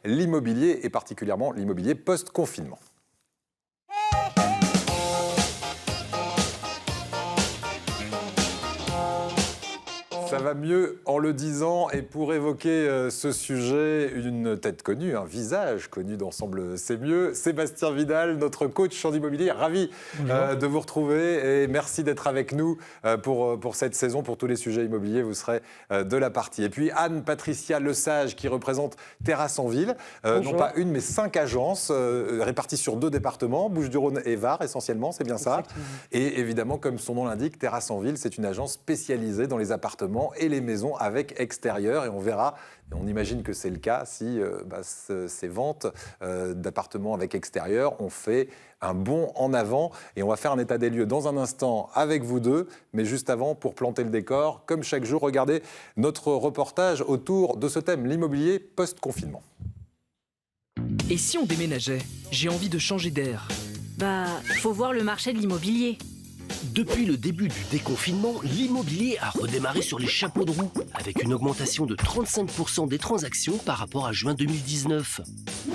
l'immobilier et particulièrement l'immobilier post-confinement. Ça va mieux en le disant, et pour évoquer ce sujet, une tête connue, un visage connu d'Ensemble C'est Mieux, Sébastien Vidal, notre coach en immobilier. Ravi de vous retrouver et merci d'être avec nous pour cette saison, pour tous les sujets immobiliers, vous serez de la partie. Et puis Anne-Patricia Lesage qui représente Terrasse en Ville, non pas une mais 5 agences réparties sur 2 départements, Bouches-du-Rhône et Var essentiellement, c'est bien ça. Exactement. Et évidemment, comme son nom l'indique, Terrasse en Ville, c'est une agence spécialisée dans les appartements et les maisons avec extérieur, et on verra, on imagine que c'est le cas si ces ventes d'appartements avec extérieur ont fait un bond en avant, et on va faire un état des lieux dans un instant avec vous deux, mais juste avant, pour planter le décor, comme chaque jour, regardez notre reportage autour de ce thème, l'immobilier post-confinement. Et si on déménageait? J'ai envie de changer d'air. Faut voir le marché de l'immobilier. Depuis le début du déconfinement, l'immobilier a redémarré sur les chapeaux de roue, avec une augmentation de 35% des transactions par rapport à juin 2019.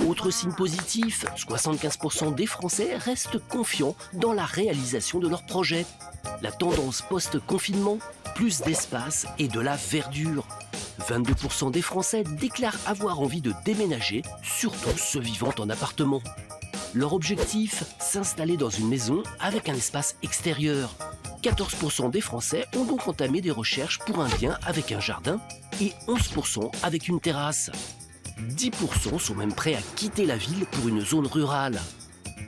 Autre signe positif, 75% des Français restent confiants dans la réalisation de leurs projets. La tendance post-confinement, plus d'espace et de la verdure. 22% des Français déclarent avoir envie de déménager, surtout ceux vivant en appartement. Leur objectif, s'installer dans une maison avec un espace extérieur. 14% des Français ont donc entamé des recherches pour un bien avec un jardin et 11% avec une terrasse. 10% sont même prêts à quitter la ville pour une zone rurale.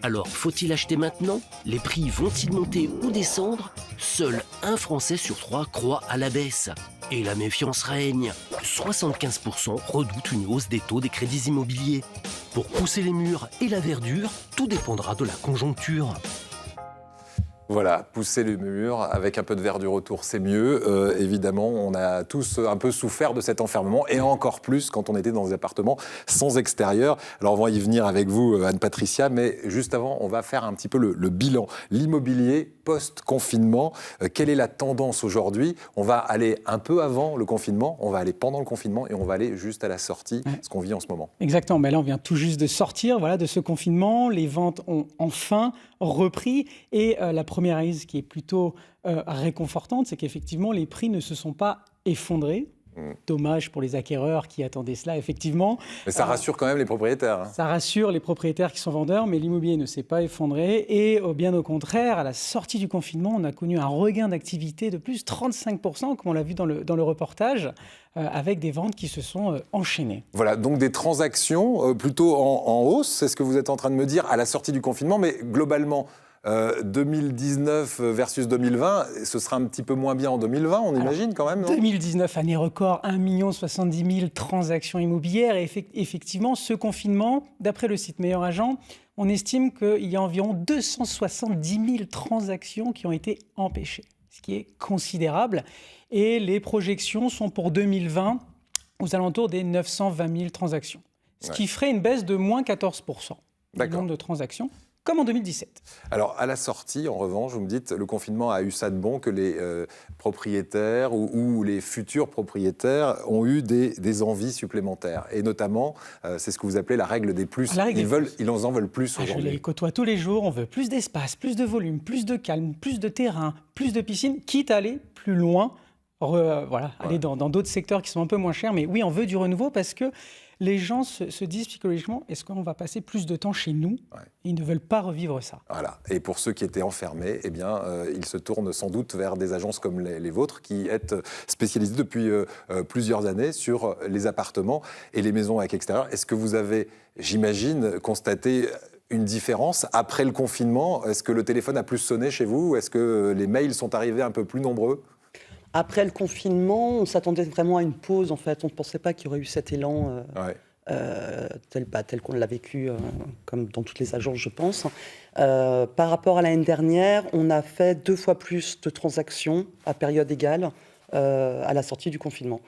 Alors, faut-il acheter maintenant? Les prix vont-ils monter ou descendre? Seul un Français sur 3 croit à la baisse. Et la méfiance règne. 75% redoutent une hausse des taux des crédits immobiliers. Pour pousser les murs et la verdure, tout dépendra de la conjoncture. Voilà, pousser les murs avec un peu de verdure autour, c'est mieux. Évidemment, on a tous un peu souffert de cet enfermement, et encore plus quand on était dans des appartements sans extérieur. Alors, on va y venir avec vous, Anne-Patricia, mais juste avant, on va faire un petit peu le bilan. L'immobilier post-confinement, quelle est la tendance aujourd'hui? On va aller un peu avant le confinement, on va aller pendant le confinement, et on va aller juste à la sortie, ce qu'on vit en ce moment. Exactement, mais là on vient tout juste de sortir de ce confinement, les ventes ont enfin repris, et la première analyse qui est plutôt réconfortante, c'est qu'effectivement les prix ne se sont pas effondrés. Dommage pour les acquéreurs qui attendaient cela, effectivement. Mais ça rassure quand même les propriétaires. Ça rassure les propriétaires qui sont vendeurs, mais l'immobilier ne s'est pas effondré. Et bien au contraire, à la sortie du confinement, on a connu un regain d'activité de plus 35%, comme on l'a vu dans le reportage, avec des ventes qui se sont enchaînées. Voilà, donc des transactions plutôt en hausse, c'est ce que vous êtes en train de me dire, à la sortie du confinement, mais globalement... 2019 versus 2020, ce sera un petit peu moins bien en 2020, on imagine quand même, non? 2019, année record, 1 070 000 transactions immobilières. Et effectivement, ce confinement, d'après le site Meilleur Agent, on estime qu'il y a environ 270 000 transactions qui ont été empêchées, ce qui est considérable. Et les projections sont pour 2020 aux alentours des 920 000 transactions, ce qui ferait une baisse de moins 14% du nombre de transactions, comme en 2017. Alors, à la sortie, en revanche, vous me dites, le confinement a eu ça de bon que les propriétaires ou les futurs propriétaires ont eu des envies supplémentaires. Et notamment, c'est ce que vous appelez la règle des plus. Ils en veulent plus aujourd'hui. Je les côtoie tous les jours. On veut plus d'espace, plus de volume, plus de calme, plus de terrain, plus de piscine, quitte à aller plus loin, aller dans d'autres secteurs qui sont un peu moins chers. Mais oui, on veut du renouveau parce que les gens se disent psychologiquement, est-ce qu'on va passer plus de temps chez nous? Ils ne veulent pas revivre ça. Voilà. Et pour ceux qui étaient enfermés, eh bien, ils se tournent sans doute vers des agences comme les vôtres, qui êtes spécialisées depuis plusieurs années sur les appartements et les maisons avec extérieur. Est-ce que vous avez, j'imagine, constaté une différence après le confinement? Est-ce que le téléphone a plus sonné chez vous? Est-ce que les mails sont arrivés un peu plus nombreux? Après le confinement, on s'attendait vraiment à une pause, en fait. On ne pensait pas qu'il y aurait eu cet élan tel qu'on l'a vécu, comme dans toutes les agences, je pense. Par rapport à l'année dernière, on a fait 2 fois plus de transactions à période égale à la sortie du confinement.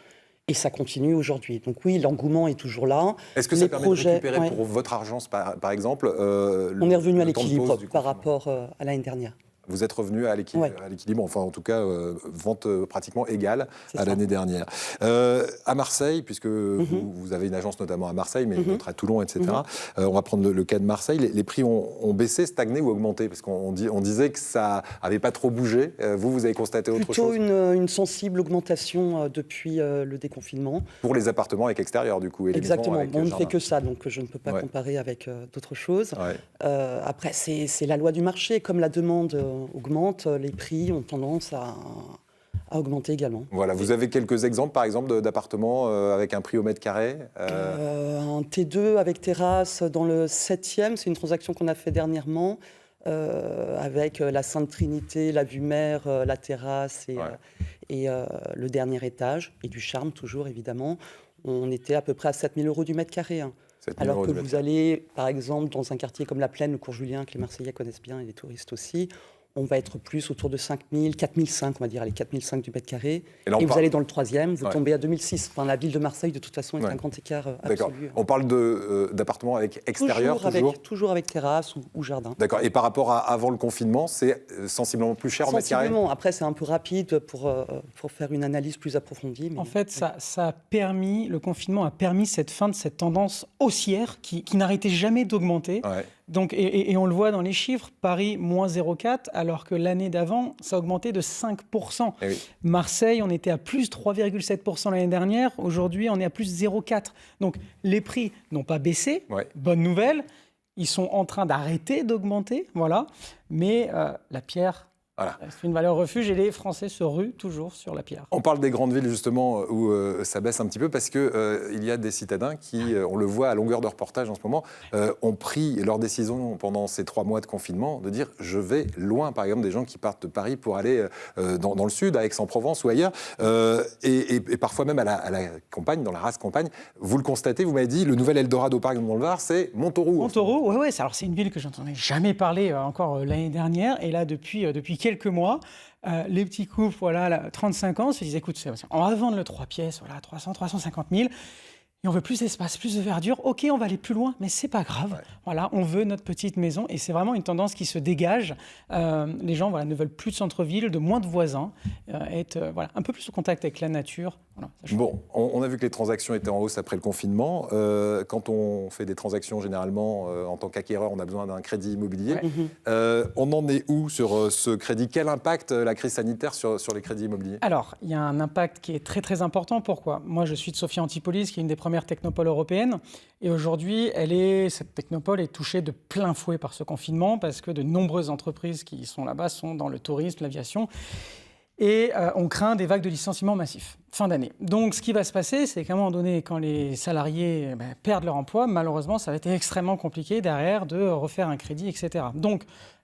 Et ça continue aujourd'hui. Donc oui, l'engouement est toujours là. Est-ce que ça permet de récupérer pour votre agence, par exemple on est revenu à l'équilibre par rapport à l'année dernière. vous êtes revenu à l'équilibre, enfin en tout cas, vente pratiquement égale à l'année dernière. À Marseille, puisque vous avez une agence notamment à Marseille, mais d'autres à Toulon, etc. On va prendre le cas de Marseille. Les prix ont baissé, stagné ou augmenté? Parce qu'on disait que ça n'avait pas trop bougé. Vous avez constaté autre chose? Plutôt une sensible augmentation depuis le déconfinement. Pour les appartements avec extérieur, du coup, et Exactement. les maisons avec On ne jardin. fait que ça, donc je ne peux pas comparer avec d'autres choses. Ouais. Après, c'est la loi du marché. Comme la demande augmente, les prix ont tendance à augmenter également. Voilà, vous avez quelques exemples, par exemple, d'appartements avec un prix au mètre carré Un T2 avec terrasse dans le 7e, c'est une transaction qu'on a fait dernièrement, avec la Sainte Trinité, la vue mer, la terrasse et le dernier étage, et du charme toujours, évidemment. On était à peu près à 7 000 € du mètre carré. Alors que vous allez, par exemple, dans un quartier comme la Plaine, le Cours Julien, que les Marseillais connaissent bien et les touristes aussi, on va être plus autour de 5 000, 4 500, on va dire, les 4 500 du mètre carré. Et vous allez dans le 3e, vous tombez à 2 600. Enfin, la ville de Marseille, de toute façon, est un grand écart absolu. On parle d'appartements avec extérieur, toujours avec terrasse ou jardin. D'accord. Et par rapport à avant le confinement, c'est sensiblement plus cher au mètre carré? Sensiblement. Après, c'est un peu rapide pour faire une analyse plus approfondie. Mais... En fait, ça a permis, le confinement a permis cette fin de cette tendance haussière qui n'arrêtait jamais d'augmenter. Ouais. Donc, et on le voit dans les chiffres, Paris, moins 0,4, alors que l'année d'avant, ça a augmenté de 5%. Eh oui. Marseille, on était à plus 3,7% l'année dernière. Aujourd'hui, on est à plus 0,4%. Donc, les prix n'ont pas baissé. Ouais. Bonne nouvelle. Ils sont en train d'arrêter d'augmenter. Voilà. Mais la pierre... Voilà. C'est une valeur refuge et les Français se ruent toujours sur la pierre. On parle des grandes villes justement où ça baisse un petit peu parce que il y a des citadins qui, on le voit à longueur de reportage en ce moment, ont pris leur décision pendant ces 3 mois de confinement de dire je vais loin. Par exemple, des gens qui partent de Paris pour aller dans le sud, à Aix-en-Provence ou ailleurs, et parfois même à la campagne, dans la race campagne. Vous le constatez, vous m'avez dit, le nouvel Eldorado par exemple dans le Var, c'est Montauroux. Montauroux, oui. Alors c'est une ville que je n'entendais jamais parler encore l'année dernière, et là depuis quelques mois, les petits couples, voilà, 35 ans, se disent écoute, on va vendre le 3 pièces, voilà, 300, 350 000. Et on veut plus d'espace, plus de verdure. OK, on va aller plus loin, mais c'est pas grave. Ouais. Voilà, on veut notre petite maison et c'est vraiment une tendance qui se dégage. Les gens ne veulent plus de centre-ville, de moins de voisins, être un peu plus au contact avec la nature. Voilà, bon, on a vu que les transactions étaient en hausse après le confinement. Quand on fait des transactions, généralement, en tant qu'acquéreur, on a besoin d'un crédit immobilier. Ouais. On en est où sur ce crédit? Quel impact la crise sanitaire sur les crédits immobiliers? Alors, il y a un impact qui est très très important. Pourquoi? Moi, je suis de Sophia Antipolis, qui est une des premières technopole européenne. Et aujourd'hui, cette technopole est touchée de plein fouet par ce confinement parce que de nombreuses entreprises qui sont là-bas sont dans le tourisme, l'aviation. Et on craint des vagues de licenciements massifs, fin d'année. Donc, ce qui va se passer, c'est qu'à un moment donné, quand les salariés perdent leur emploi, malheureusement, ça va être extrêmement compliqué derrière de refaire un crédit, etc. Donc,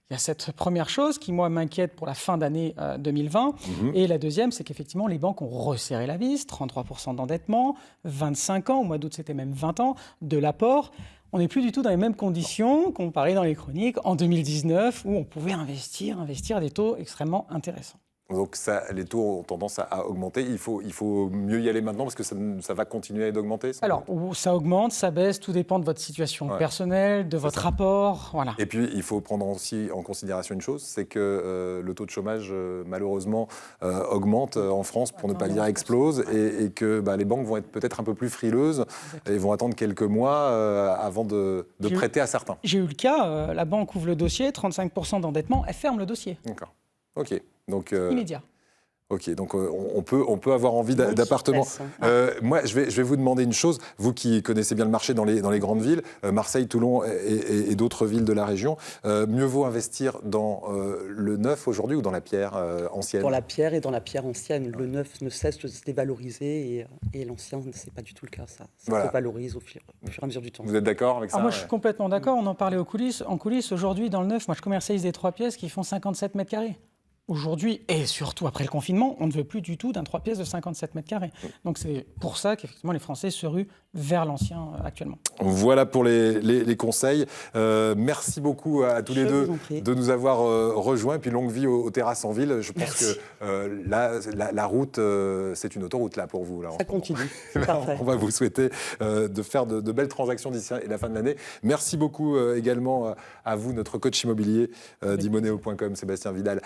il y a cette première chose qui, moi, m'inquiète pour la fin d'année 2020. Et la deuxième, c'est qu'effectivement, les banques ont resserré la vis, 33% d'endettement, 25 ans, au mois d'août, c'était même 20 ans, de l'apport. On n'est plus du tout dans les mêmes conditions qu'on parlait dans les chroniques en 2019, où on pouvait investir à des taux extrêmement intéressants. Donc les taux ont tendance à augmenter. Il faut mieux y aller maintenant parce que ça va continuer d'augmenter. Alors, ça augmente, ça baisse, tout dépend de votre situation personnelle, de votre rapport. Voilà. Et puis, il faut prendre aussi en considération une chose, c'est que le taux de chômage, malheureusement, augmente en France, pour ne pas dire explose, et que les banques vont être peut-être un peu plus frileuses et vont attendre quelques mois avant de prêter à certains. J'ai eu le cas, la banque ouvre le dossier, 35% d'endettement, elle ferme le dossier. D'accord. OK. Donc, immédiat. OK, donc on peut avoir envie d'appartements. Moi, je vais vous demander une chose, vous qui connaissez bien le marché dans les grandes villes, Marseille, Toulon et d'autres villes de la région, mieux vaut investir dans le neuf aujourd'hui ou dans la pierre ancienne? Dans la pierre et dans la pierre ancienne. Le neuf ne cesse de se dévaloriser et l'ancien, ce n'est pas du tout le cas. Ça se valorise au fur et à mesure du temps. Vous êtes d'accord avec ça? Moi, je suis complètement d'accord. On en parlait en coulisses. Aujourd'hui, dans le neuf, moi, je commercialise des 3 pièces qui font 57 mètres carrés. Aujourd'hui, et surtout après le confinement, on ne veut plus du tout d'un 3 pièces de 57 mètres carrés. Donc c'est pour ça qu'effectivement les Français se ruent vers l'ancien actuellement. Voilà pour les conseils. Merci beaucoup à tous les deux de nous avoir rejoints. Et puis longue vie aux terrasses en ville. Je pense que la route, c'est une autoroute là pour vous. Là, ça continue. On va vous souhaiter de faire de belles transactions d'ici la fin de l'année. Merci beaucoup également à vous, notre coach immobilier d'Imoneo.com, Sébastien Vidal.